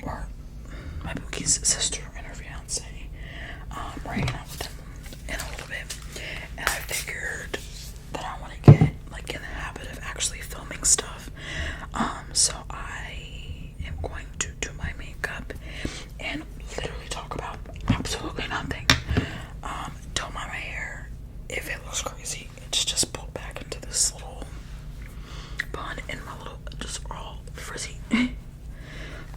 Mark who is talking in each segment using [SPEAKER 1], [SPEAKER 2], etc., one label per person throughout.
[SPEAKER 1] or my Bookie's sister and her fiance. We're hanging out with them in a little bit, and I figured that I want to get like in the habit of actually filming stuff. So I am going to do my makeup and literally talk about absolutely nothing. Don't mind my hair if it looks crazy. It's just pulled back into this little bun and my little just all frizzy.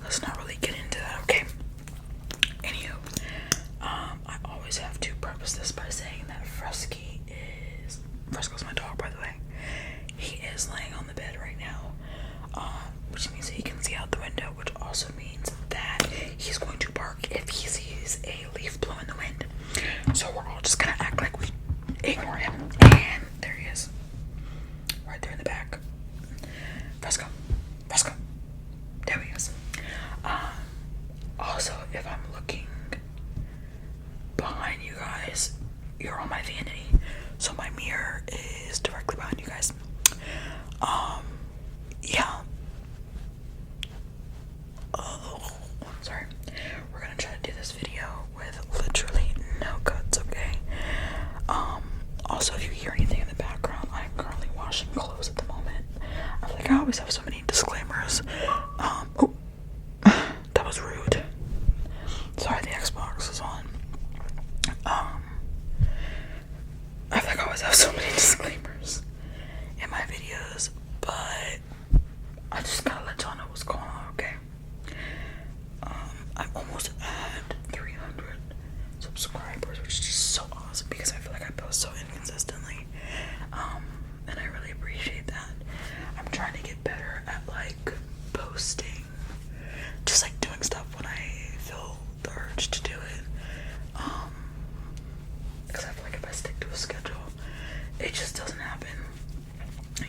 [SPEAKER 1] Let's not really get into that, okay? Anywho, I always have to preface this by saying that Fresco's my dog, by the way. He is laying on the bed right now, which means he can see out the window, which also means that he's going to bark if he sees a leaf blow in the wind. So we're all just gonna act like we ignore him, and there he is, right there in the back. Fresco, there he is. Also, if I'm looking behind you guys, you're on my vanity, so my mirror is directly behind you guys. Yeah. Oh, sorry. We're gonna try to do this video with literally no cuts, okay? Also, if you hear anything in the background, I'm currently washing clothes at the moment. I feel like I always have so many disclaimers. Oh, that was rude. Sorry, the Xbox is on. I feel like I always have so many disclaimers in my videos, but I just gotta let y'all know what's going on, okay? I'm almost at 300 subscribers, which is just so awesome because I feel like I post so inconsistently, and I really appreciate that. I'm trying to get better at like posting, just like doing stuff when I feel the urge to do it, because I feel like if I stick to a schedule, it just doesn't happen.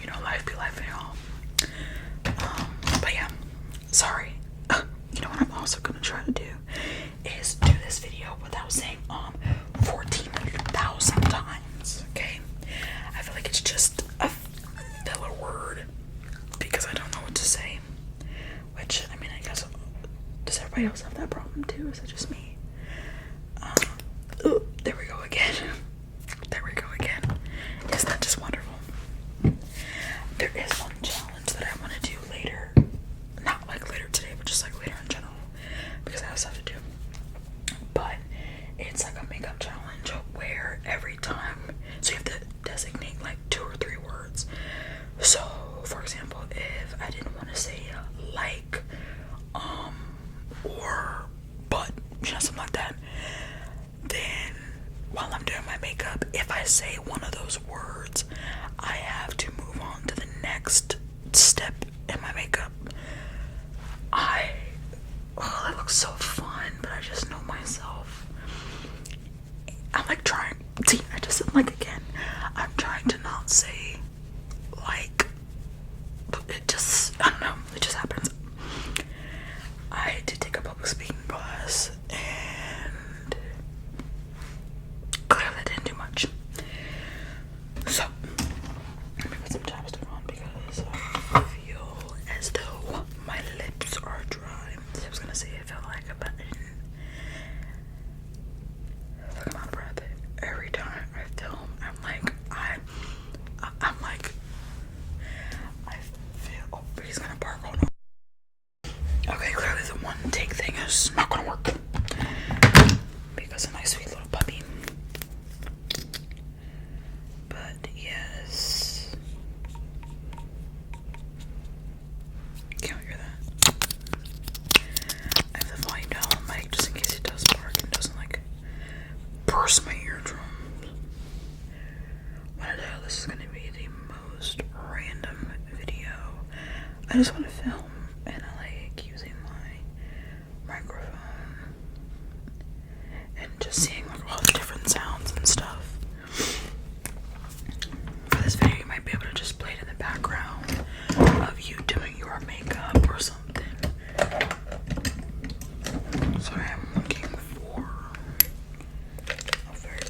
[SPEAKER 1] You know, life be life, y'all. But yeah, sorry. You know what I'm also gonna try to do is do this video without saying 14,000 times, okay? I feel like it's just a filler word because I don't know what to say. Which, I mean, I guess, does everybody else have that problem too? Is it just me? There we go again. There we go again. Isn't that just wonderful? There is one challenge that I want to do later. Not like later today, but just like later in general. Because I have stuff to do. But it's like a makeup challenge where every time, so you have to designate like 2 or 3 words. So, for example, if I didn't want to say like, or but, you know, something like that, then while I'm doing my makeup, if I say one of those words, I have to move on to the next step in my makeup. That looks so fun, but I just know myself. I'm like trying, see, I just said like again, I'm trying to not say like, but it just, I don't know, it just happens. I did take a public speaking class, and clearly I didn't do much. So, let me put some chapstick on because I feel as though my lips are dry. I was gonna say I feel like a button. Look, I'm out of breath. Every time I film, I'm like, I feel, oh, he's gonna bark, hold on. Okay, clearly the one take thing is not gonna work because of my sweet little puppy. But yes, can't hear that. I have the volume down on the mic just in case it does bark and doesn't like burst my eardrums. When I know this is gonna be the most random video, I just want to film and I like using my microphone and just seeing like all the different sounds and stuff. For this video, you might be able to just play it in the background of you doing your makeup or something. Sorry, I'm looking for a very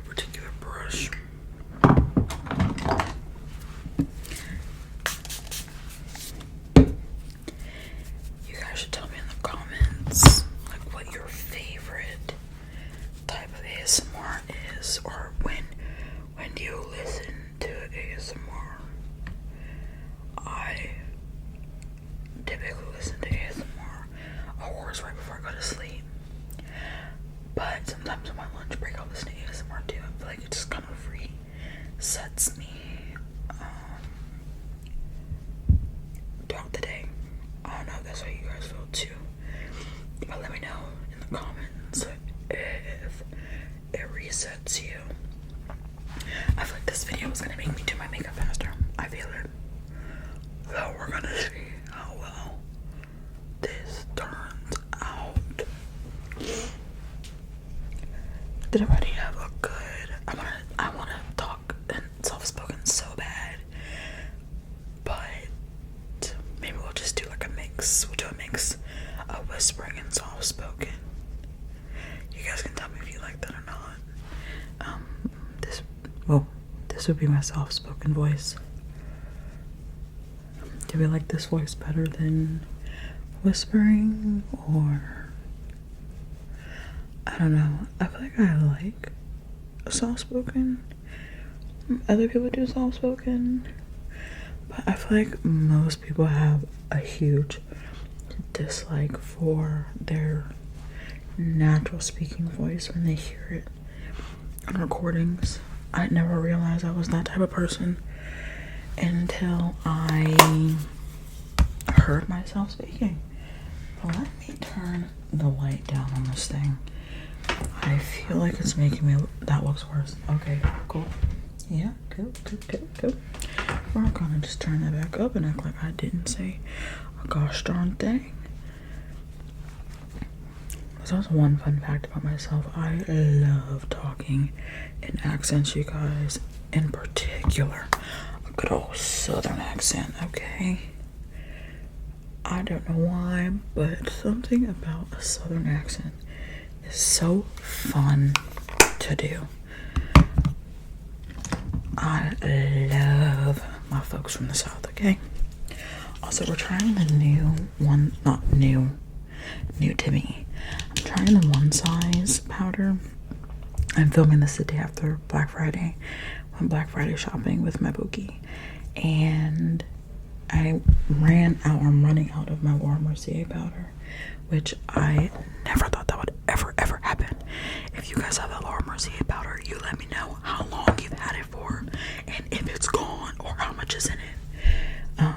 [SPEAKER 1] particular brush. to. But let me know in the comments if it resets you. I feel like this video is gonna make me do my makeup faster. I feel it. So we're gonna see how well this turns out. Did everybody have a good? I wanna talk in soft-spoken so bad, but maybe we'll just do like a mix. We'll do a mix of whispering and soft-spoken. You guys can tell me if you like that or not. This would be my soft-spoken voice. Do we like this voice better than whispering, or I don't know. I feel like I like soft-spoken. Other people do soft-spoken, but I feel like most people have a huge dislike for their natural speaking voice when they hear it on recordings. I never realized I was that type of person until I heard myself speaking. But let me turn the light down on this thing. I feel like it's making me, that looks worse. Okay, cool. Yeah, cool. We're gonna just turn that back up and act like I didn't say a gosh darn thing. There's also one fun fact about myself. I love talking in accents, you guys. In particular, a good old southern accent, okay? I don't know why, but something about a southern accent is so fun to do. I love my folks from the South, okay? Also, we're trying the new one, not new to me. I'm trying the One Size powder. I'm filming this the day after Black Friday. Went Black Friday shopping with my bookie, and I'm running out of my Laura Mercier powder, which I never thought that would ever happen. If you guys have a Laura Mercier powder, you let me know how long you've had it for, and if it's gone, or how much is in it.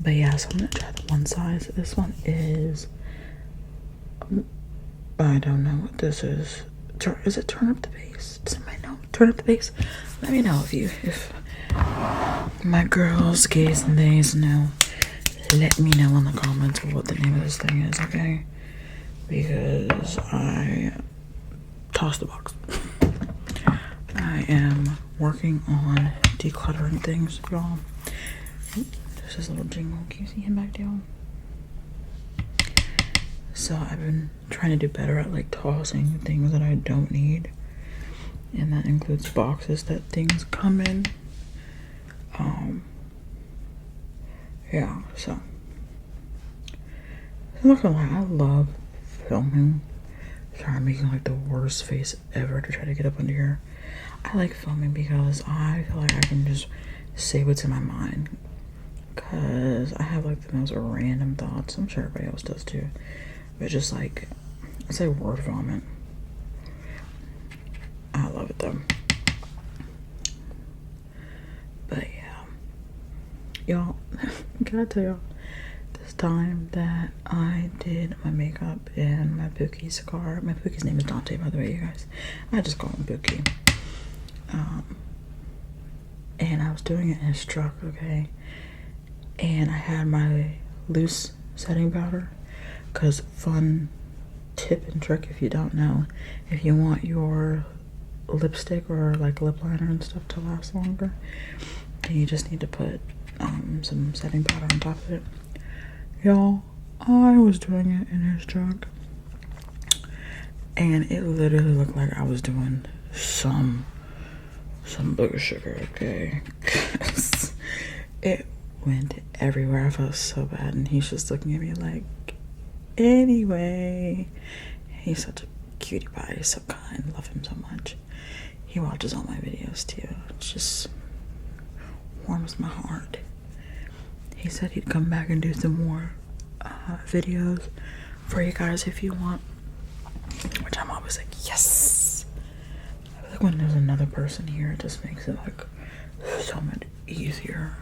[SPEAKER 1] But yeah, so I'm gonna try the One Size. This one is, I don't know what this is. Is it Turn Up the Bass? Does anybody know? Turn Up the Bass? Let me know if my girls, gays, and theys know. Let me know in the comments what the name of this thing is, okay? Because I tossed the box. I am working on decluttering things, y'all. There's this little jingle. Can you see him back down? So I've been trying to do better at like tossing things that I don't need, and that includes boxes that things come in. Yeah, so I'm not gonna lie, I love filming. Sorry, I'm making like the worst face ever to try to get up under here. I like filming because I feel like I can just say what's in my mind, because I have like the most random thoughts. I'm sure everybody else does too. But just like, it's like word vomit. I love it though. But yeah, y'all, can I tell y'all this time that I did my makeup in my Bookie's car? My Bookie's name is Dante, by the way, you guys. I just call him Bookie. And I was doing it in his truck, okay? And I had my loose setting powder. Because fun tip and trick, if you don't know, if you want your lipstick or like lip liner and stuff to last longer, then you just need to put some setting powder on top of it. Y'all, I was doing it in his truck, and it literally looked like I was doing some booger sugar, okay? It went everywhere. I felt so bad, and he's just looking at me like, anyway. He's such a cutie pie. He's so kind. Love him so much. He watches all my videos too. It just warms my heart. He said he'd come back and do some more videos for you guys if you want, which I'm always like, yes. I feel like when there's another person here, it just makes it like so much easier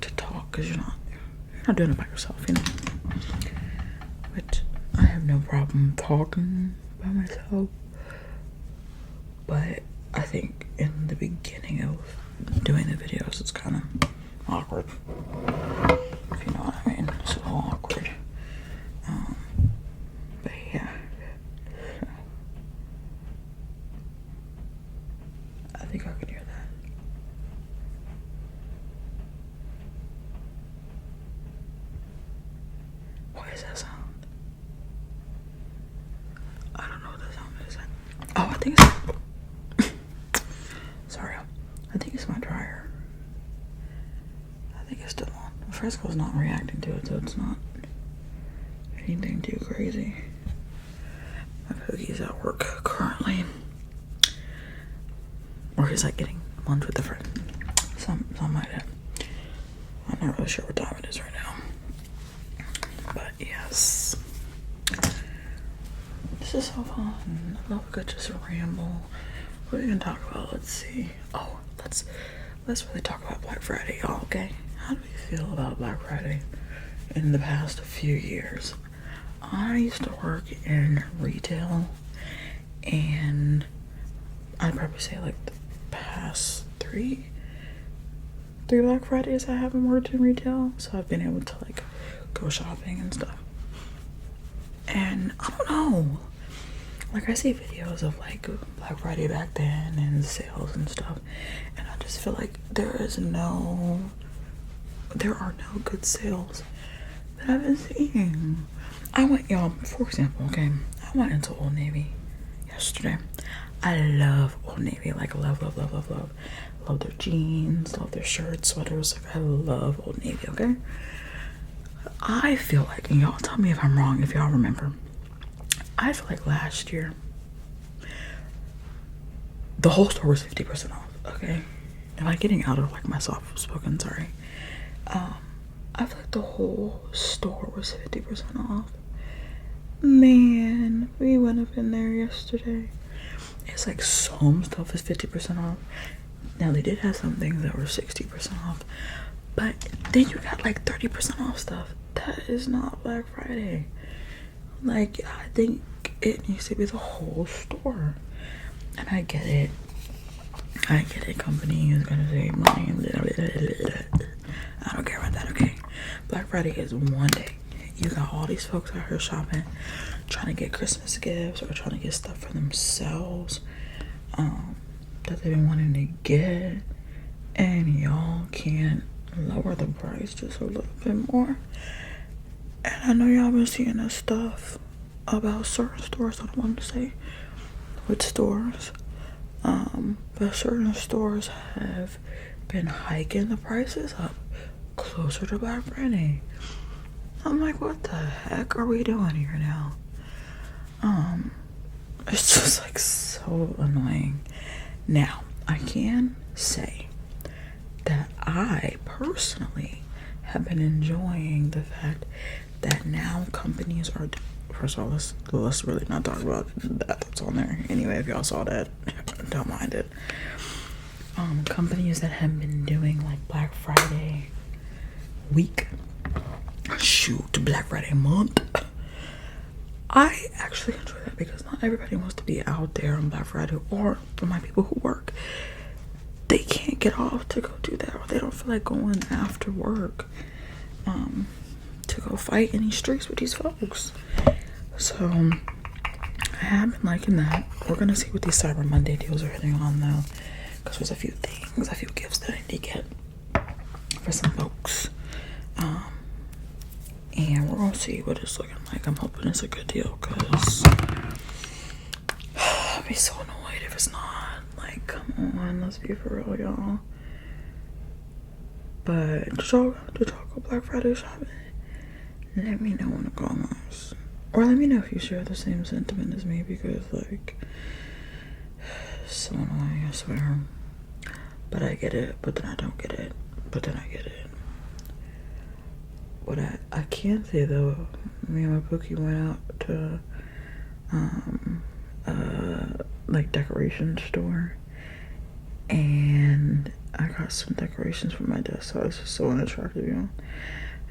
[SPEAKER 1] to talk, because you're not doing it by yourself, you know. no problem talking by myself, but I think in the beginning of doing the videos, it's kind of awkward, if you know what I mean. It's a little awkward. But yeah, I think I can hear that. What is that sound? I don't know what that sound is. Oh, I think it's sorry, I think it's my dryer. I think it's still on. Fresco's not reacting to it, so it's not anything too crazy. My Pookie's at work currently, or he's like getting lunch with a friend. Something like that. I'm not really sure what time it is right now. But yes, this is so fun. I love a good just ramble. What are we gonna talk about? Let's see. Oh, let's really talk about Black Friday, y'all. Okay, how do we feel about Black Friday in the past few years? I used to work in retail, and I'd probably say like the past three Black Fridays I haven't worked in retail, so I've been able to like go shopping and stuff. And I don't know, like I see videos of like Black Friday back then and sales and stuff, and I just feel like there are no good sales that I've been seeing. Y'all, for example, okay, I went into Old Navy yesterday. I love Old Navy, like love their jeans, love their shirts, sweaters. Like I love Old Navy. Okay, I feel like, and y'all tell me if I'm wrong, if y'all remember, I feel like last year the whole store was 50% off. Okay, am I getting out of like my soft spoken? Sorry. I feel like the whole store was 50% off. Man, we went up in there yesterday. It's like some stuff is 50% off. Now they did have some things that were 60% off, but then you got like 30% off stuff. That is not Black Friday. Like, I think it needs to be the whole store. And I get it. Company is gonna save money. I don't care about that, okay? Black Friday is one day. You got all these folks out here shopping, trying to get Christmas gifts or trying to get stuff for themselves that they've been wanting to get, and y'all can't lower the price just a little bit more. And I know y'all been seeing this stuff about certain stores. I don't want to say which stores, but certain stores have been hiking the prices up closer to Black Friday. I'm like, what the heck are we doing here now? It's just like so annoying. Now, I can say that I personally have been enjoying the fact that now companies are, first of all, let's really not talk about that's on there. Anyway, if y'all saw that, don't mind it. Companies that have been doing like Black Friday week, Black Friday month, I actually enjoy that because not everybody wants to be out there on Black Friday, or for my people who work, they can't get off to go do that, or they don't feel like going after work to go fight any streets with these folks. So I have been liking that. We're gonna see what these Cyber Monday deals are hitting on though, because there's a few gifts that I need to get for some folks. And we're gonna see what it's looking like. I'm hoping it's a good deal, because I'd be so annoyed if it's not. Like, come on, let's be for real, y'all. But did y'all go Black Friday shopping? Let me know in the comments. Or let me know if you share the same sentiment as me, because like, so annoying, I swear. But I get it, but then I don't get it, but then I get it. What I can say though, me and my Pookie went out to like decoration store, and I got some decorations for my desk. So it's just so unattractive, you know.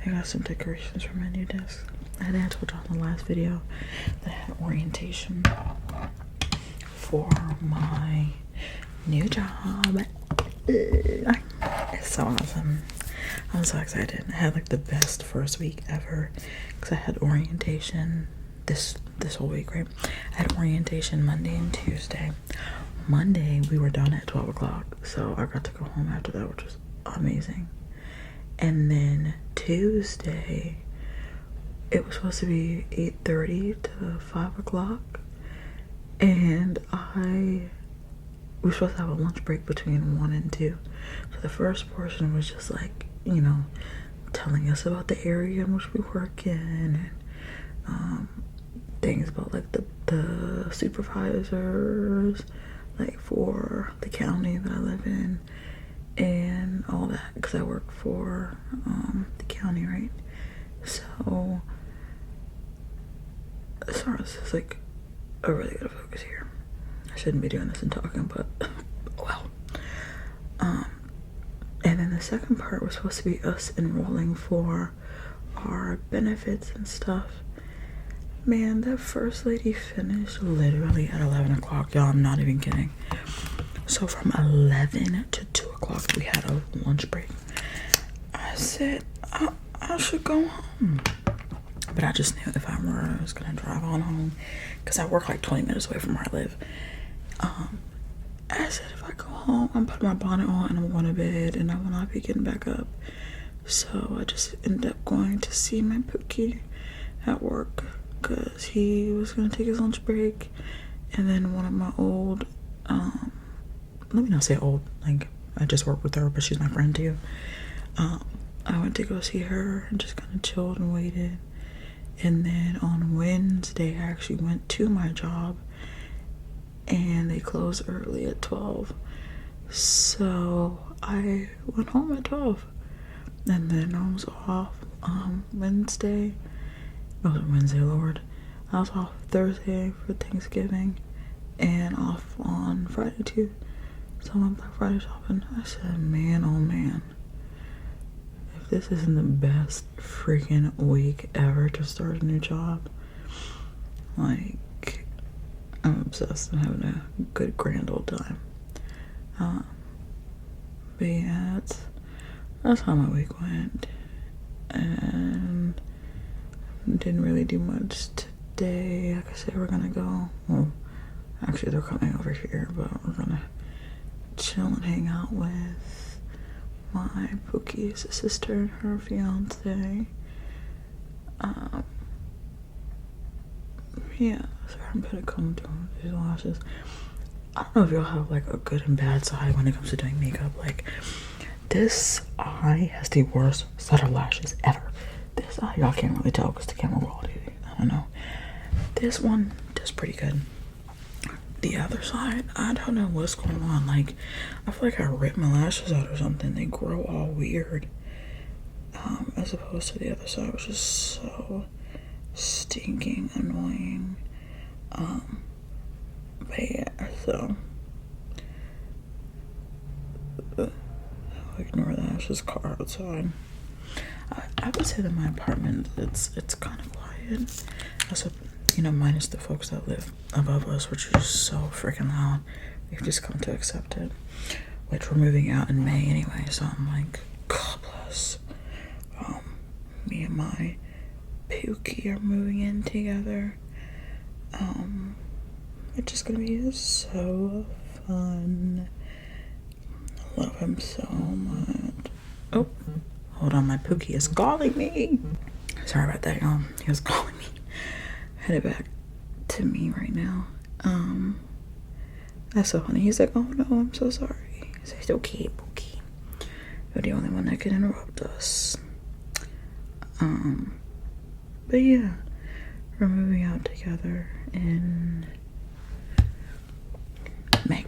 [SPEAKER 1] I got some decorations for my new desk. I think I told you on the last video that I had orientation for my new job. It's so awesome. I'm so excited. I had like the best first week ever because I had orientation this whole week, right? I had orientation Monday and Tuesday. Monday we were done at 12 o'clock, so I got to go home after that, which was amazing. And then Tuesday it was supposed to be 8:30 to 5 o'clock, and we were supposed to have a lunch break between 1 and 2. So the first portion was just like, you know, telling us about the area in which we work in, and things about like the supervisors, like for the county that I live in, and all that, because I work for the county, right? So as far as it's like, I really gotta focus here. I shouldn't be doing this and talking, but well. And then the second part was supposed to be us enrolling for our benefits and stuff. Man, that first lady finished literally at 11 o'clock, y'all. I'm not even kidding. So from 11 to 2 o'clock, we had a lunch break. I said, I should go home. But I just knew if I was gonna drive on home, because I work like 20 minutes away from where I live. I said, if I go home, I'm putting my bonnet on and I'm going to bed, and I will not be getting back up. So I just ended up going to see my Pookie at work, because he was going to take his lunch break. And then one of my old, let me not say old, like I just work with her, but she's my friend too. I went to go see her and just kind of chilled and waited. And then on Wednesday, I actually went to my job, and they closed early at 12. So I went home at 12. And then I was off Wednesday. It was Wednesday, Lord. I was off Thursday for Thanksgiving, and off on Friday too. So I went Black Friday shopping. I said, man, oh man, if this isn't the best freaking week ever to start a new job, like, I'm obsessed and having a good grand old time. But yeah, that's how my week went. And didn't really do much today. Like I said, we're gonna go. Well, actually, they're coming over here, but we're gonna chill and hang out with my Pookie's sister and her fiance. Yeah, so I'm gonna come doing these lashes. I don't know if y'all have like a good and bad side when it comes to doing makeup. Like, this eye has the worst set of lashes ever. This eye, y'all can't really tell because the camera quality, I don't know. This one does pretty good. The other side, I don't know what's going on. Like, I feel like I ripped my lashes out or something. They grow all weird. As opposed to the other side, which is so stinking annoying. But yeah, so I'll ignore that. It's just car outside. I would say that my apartment, it's kind of quiet. Also, you know, minus the folks that live above us, which is so freaking loud. We've just come to accept it. Which we're moving out in May anyway, so I'm like, God bless. Me and my Pookie are moving in together. It's just gonna be so fun. I love him so much. Oh, hold on, my Pookie is calling me. Sorry about that, y'all. He was calling me. Headed back to me right now. That's so funny. He's like, oh no, I'm so sorry. I said, it's okay, Pookie. You're the only one that can interrupt us. But yeah, we're moving out together in May,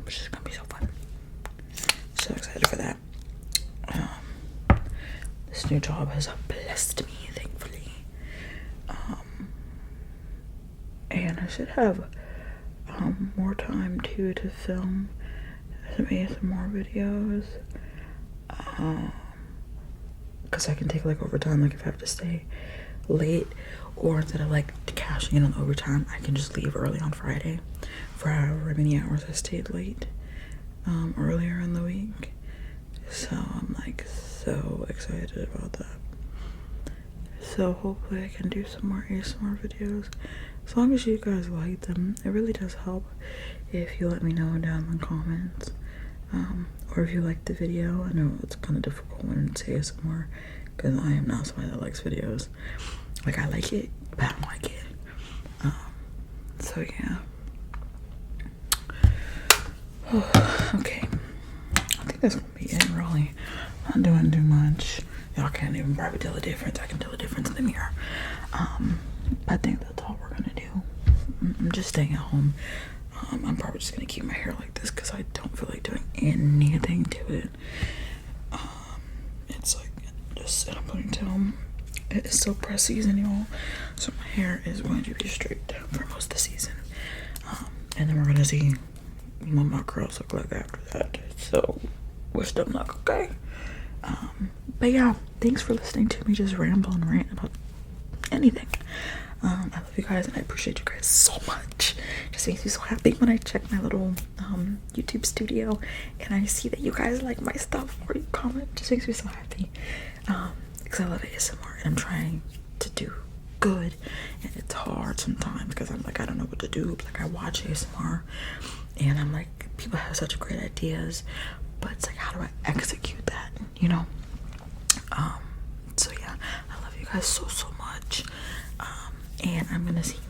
[SPEAKER 1] which is gonna be so fun. So excited for that. This new job has blessed me, thankfully. And I should have more time too to film some ASMR videos. because I can take like overtime, like if I have to stay late, or instead of like cashing in on overtime, I can just leave early on Friday for however many hours I stayed late earlier in the week. So I'm like so excited about that. So hopefully I can do some more ASMR videos, as long as you guys like them. It really does help if you let me know down in the comments, or if you like the video. I know it's kind of difficult when it's ASMR because I am not somebody that likes videos. Like, I like it, but I don't like it. So yeah. Okay, I think that's gonna be it, really. Not doing too much. Y'all can't even probably tell the difference. I can tell the difference in the mirror. I think that's all we're gonna do. I'm just staying at home. I'm probably just gonna keep my hair like this because I don't feel like doing anything to it. It's like just in a ponytail. It is still press season, y'all, so my hair is going to be straight for most of the season. And then we're gonna see what my curls look like after that. So wish them luck, okay? But yeah, thanks for listening to me just ramble and rant about anything. I love you guys and I appreciate you guys so much. It just makes me so happy when I check my little YouTube studio and I see that you guys like my stuff or you comment. It just makes me so happy. Because I love ASMR and I'm trying to do good, and it's hard sometimes because I'm like, I don't know what to do. Like, I watch ASMR and I'm like, people have such great ideas, but it's like, how do I execute that, you know? So yeah, I love you guys so much, and I'm gonna see you